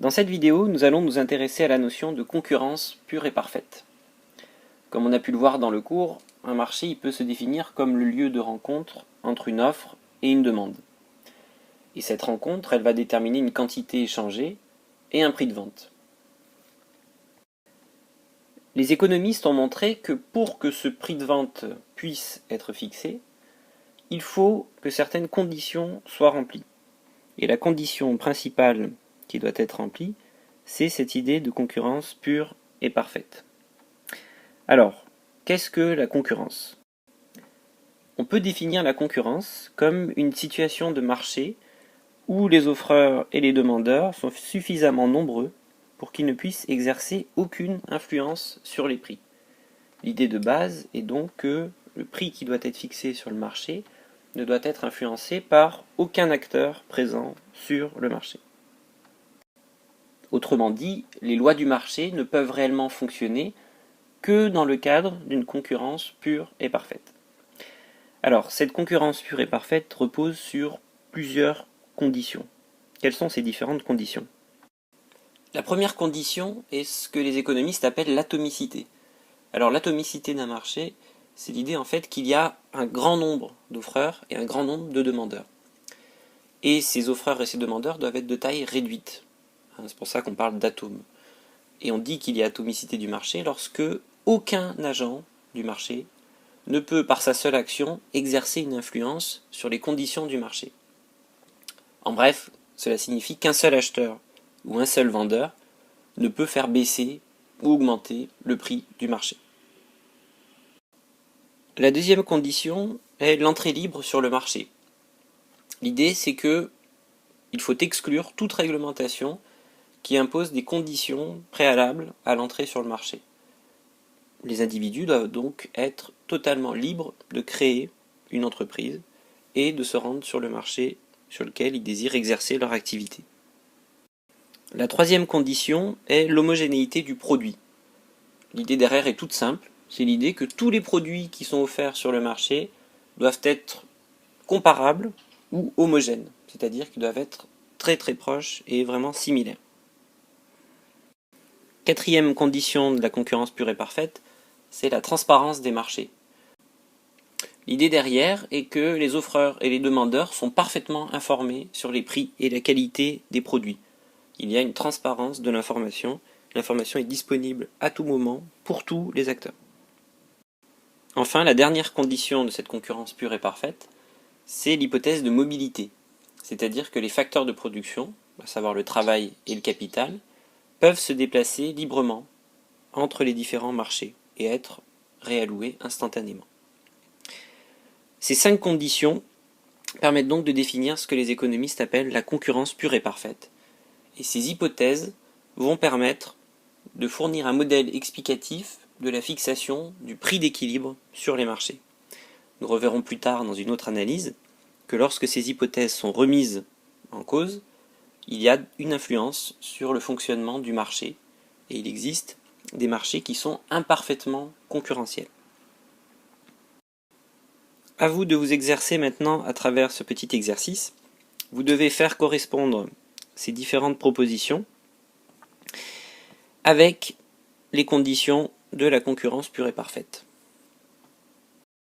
Dans cette vidéo, nous allons nous intéresser à la notion de concurrence pure et parfaite. Comme on a pu le voir dans le cours, un marché peut se définir comme le lieu de rencontre entre une offre et une demande. Et cette rencontre, elle va déterminer une quantité échangée et un prix de vente. Les économistes ont montré que pour que ce prix de vente puisse être fixé, il faut que certaines conditions soient remplies. Et la condition principale qui doit être remplie, c'est cette idée de concurrence pure et parfaite. Alors, qu'est-ce que la concurrence ? On peut définir la concurrence comme une situation de marché où les offreurs et les demandeurs sont suffisamment nombreux pour qu'ils ne puissent exercer aucune influence sur les prix. L'idée de base est donc que le prix qui doit être fixé sur le marché ne doit être influencé par aucun acteur présent sur le marché. Autrement dit, les lois du marché ne peuvent réellement fonctionner que dans le cadre d'une concurrence pure et parfaite. Alors, cette concurrence pure et parfaite repose sur plusieurs conditions. Quelles sont ces différentes conditions ? La première condition est ce que les économistes appellent l'atomicité. Alors, l'atomicité d'un marché, c'est l'idée en fait qu'il y a un grand nombre d'offreurs et un grand nombre de demandeurs. Et ces offreurs et ces demandeurs doivent être de taille réduite. C'est pour ça qu'on parle d'atomes. Et on dit qu'il y a atomicité du marché lorsque aucun agent du marché ne peut, par sa seule action, exercer une influence sur les conditions du marché. En bref, cela signifie qu'un seul acheteur ou un seul vendeur ne peut faire baisser ou augmenter le prix du marché. La deuxième condition est l'entrée libre sur le marché. L'idée, c'est que il faut exclure toute réglementation qui impose des conditions préalables à l'entrée sur le marché. Les individus doivent donc être totalement libres de créer une entreprise et de se rendre sur le marché sur lequel ils désirent exercer leur activité. La troisième condition est l'homogénéité du produit. L'idée derrière est toute simple, c'est l'idée que tous les produits qui sont offerts sur le marché doivent être comparables ou homogènes, c'est-à-dire qu'ils doivent être très très proches et vraiment similaires. Quatrième condition de la concurrence pure et parfaite, c'est la transparence des marchés. L'idée derrière est que les offreurs et les demandeurs sont parfaitement informés sur les prix et la qualité des produits. Il y a une transparence de l'information. L'information est disponible à tout moment pour tous les acteurs. Enfin, la dernière condition de cette concurrence pure et parfaite, c'est l'hypothèse de mobilité. C'est-à-dire que les facteurs de production, à savoir le travail et le capital, peuvent se déplacer librement entre les différents marchés et être réalloués instantanément. Ces 5 conditions permettent donc de définir ce que les économistes appellent la concurrence pure et parfaite. Et ces hypothèses vont permettre de fournir un modèle explicatif de la fixation du prix d'équilibre sur les marchés. Nous reverrons plus tard dans une autre analyse que lorsque ces hypothèses sont remises en cause, il y a une influence sur le fonctionnement du marché et il existe des marchés qui sont imparfaitement concurrentiels. À vous de vous exercer maintenant à travers ce petit exercice. Vous devez faire correspondre ces différentes propositions avec les conditions de la concurrence pure et parfaite.